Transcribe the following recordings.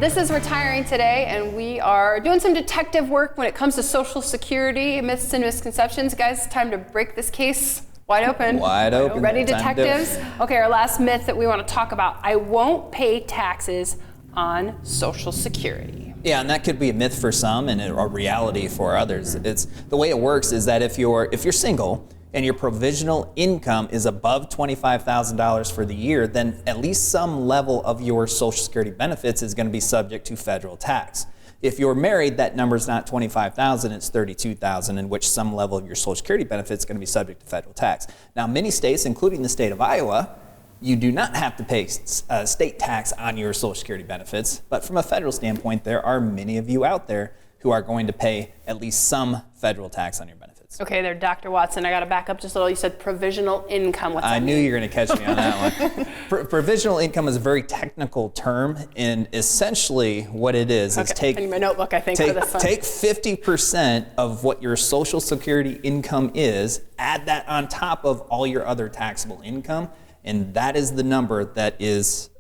This is Retiring Today, and we are doing some detective work when it comes to Social Security myths and misconceptions. Guys, time to break this case wide open. Wide open. Ready, detectives? Okay, our last myth that we want to talk about. I won't pay taxes on Social Security. Yeah, and that could be a myth for some and a reality for others. It's the way it works is that if you're single and your provisional income is above $25,000 for the year, then at least some level of your Social Security benefits is going to be subject to federal tax. If you're married, that number's not $25,000, it's $32,000, in which some level of your Social Security benefits is going to be subject to federal tax. Now, many states, including the state of Iowa, you do not have to pay state tax on your Social Security benefits, but from a federal standpoint, there are many of you out there who are going to pay at least some federal tax on your benefits. Okay, there, Dr. Watson, I got to back up just a little. You said provisional income. What's that I knew you were going to catch me on that one. Provisional income is a very technical term, and essentially what it is I need my notebook, I think, for this one. Take 50% of what your Social Security income is, add that on top of all your other taxable income, and that is the number that is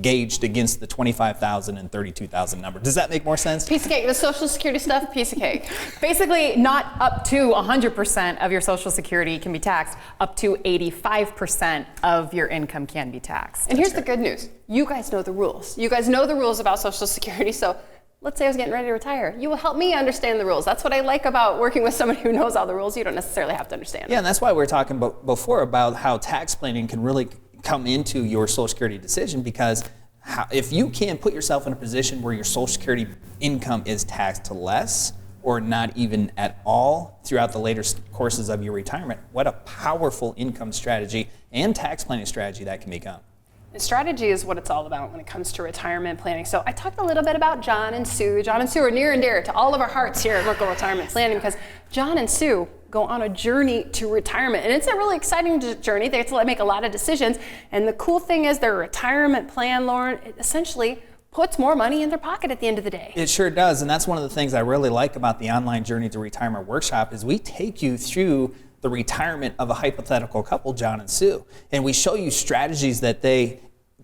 gauged against the $25,000 and $32,000 number. Does that make more sense? Piece of cake. The Social Security stuff, piece of cake. Basically, not up to 100% of your Social Security can be taxed. Up to 85% of your income can be taxed. And here's the good news. You guys know the rules. You guys know the rules about Social Security, so let's say I was getting ready to retire. You will help me understand the rules. That's what I like about working with somebody who knows all the rules. You don't necessarily have to understand them. Yeah, and that's why we were talking before about how tax planning can really come into your Social Security decision, because if you can't put yourself in a position where your Social Security income is taxed to less or not even at all throughout the later courses of your retirement, what a powerful income strategy and tax planning strategy that can become. And strategy is what it's all about when it comes to retirement planning. So I talked a little bit about John and Sue. John and Sue are near and dear to all of our hearts here at Merkle Retirement Planning, because John and Sue go on a journey to retirement. And it's a really exciting journey. They have to make a lot of decisions. And the cool thing is their retirement plan, Loren, it essentially puts more money in their pocket at the end of the day. It sure does. And that's one of the things I really like about the online Journey to Retirement workshop is we take you through the retirement of a hypothetical couple, John and Sue. And we show you strategies that they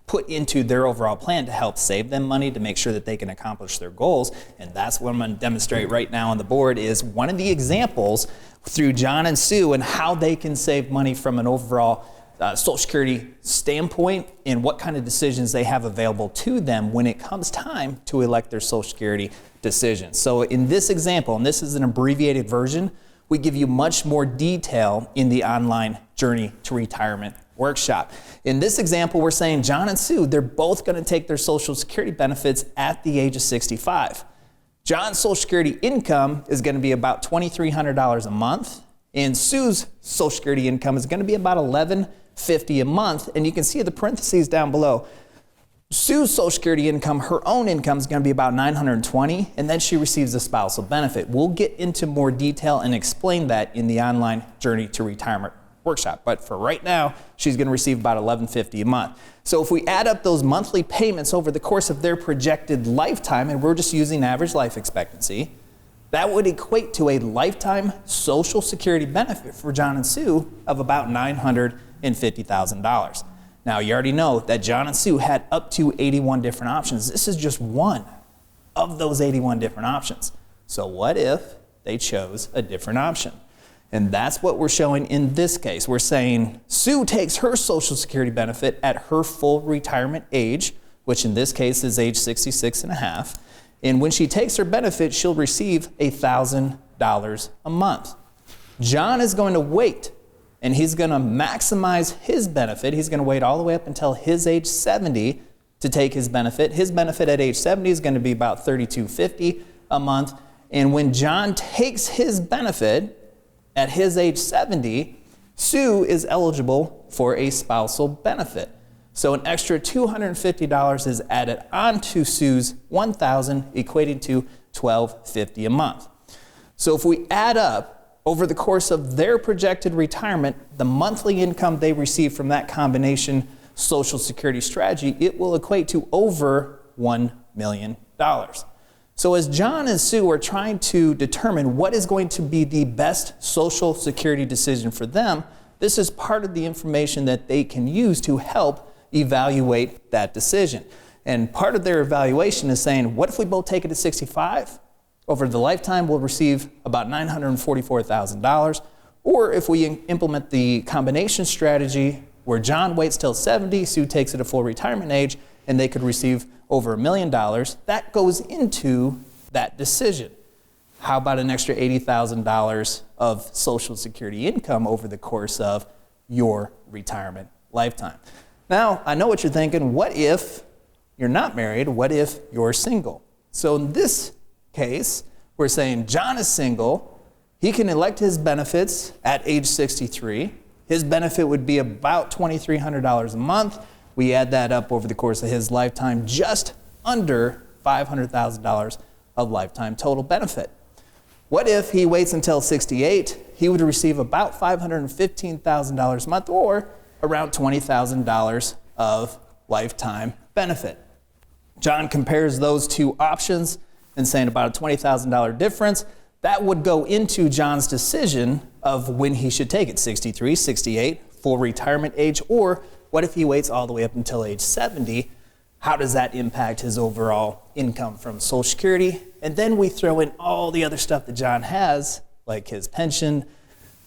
put into their overall plan to help save them money, to make sure that they can accomplish their goals. And that's what I'm going to demonstrate right now on the board is one of the examples through John and Sue and how they can save money from an overall Social Security standpoint and what kind of decisions they have available to them when it comes time to elect their Social Security decision. So in this example, and this is an abbreviated version, we give you much more detail in the online Journey to Retirement workshop. In this example, we're saying John and Sue, they're both going to take their Social Security benefits at the age of 65. John's Social Security income is going to be about $2,300 a month, and Sue's Social Security income is going to be about $1,150 a month, and you can see the parentheses down below. Sue's Social Security income, her own income is going to be about $920, and then she receives a spousal benefit. We'll get into more detail and explain that in the online Journey to Retirement workshop. But for right now, she's going to receive about $1,150 a month. So if we add up those monthly payments over the course of their projected lifetime, and we're just using average life expectancy, that would equate to a lifetime Social Security benefit for John and Sue of about $950,000. Now, you already know that John and Sue had up to 81 different options. This is just one of those 81 different options. So what if they chose a different option? And that's what we're showing in this case. We're saying Sue takes her Social Security benefit at her full retirement age, which in this case is age 66 and a half. And when she takes her benefit, she'll receive $1,000 a month. John is going to wait, and he's going to maximize his benefit. He's going to wait all the way up until his age 70 to take his benefit. His benefit at age 70 is going to be about $3,250 a month. And when John takes his benefit at his age 70, Sue is eligible for a spousal benefit. So an extra $250 is added onto Sue's $1,000, equating to $1,250 a month. So if we add up over the course of their projected retirement, the monthly income they receive from that combination Social Security strategy, it will equate to over $1 million. So as John and Sue are trying to determine what is going to be the best Social Security decision for them, this is part of the information that they can use to help evaluate that decision. And part of their evaluation is saying, what if we both take it at 65? Over the lifetime, we'll receive about $944,000. Or if we implement the combination strategy where John waits till 70, Sue takes it to full retirement age, and they could receive over $1 million, that goes into that decision. How about an extra $80,000 of Social Security income over the course of your retirement lifetime? Now, I know what you're thinking. What if you're not married? What if you're single? So in this case, we're saying John is single. He can elect his benefits at age 63. His benefit would be about $2,300 a month. We add that up over the course of his lifetime, just under $500,000 of lifetime total benefit. What if he waits until 68? He would receive about $515,000 a month, or around $20,000 of lifetime benefit. John compares those two options and saying about a $20,000 difference. That would go into John's decision of when he should take it, 63, 68, full retirement age, or what if he waits all the way up until age 70? How does that impact his overall income from Social Security? And then we throw in all the other stuff that John has, like his pension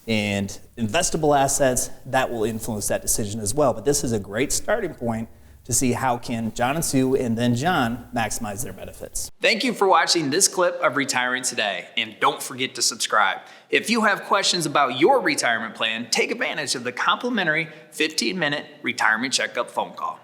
and investable assets, that will influence that decision as well. But this is a great starting point to see how can John and Sue and then John maximize their benefits. Thank you for watching this clip of Retiring Today, and don't forget to subscribe. If you have questions about your retirement plan, take advantage of the complimentary 15-minute retirement checkup phone call.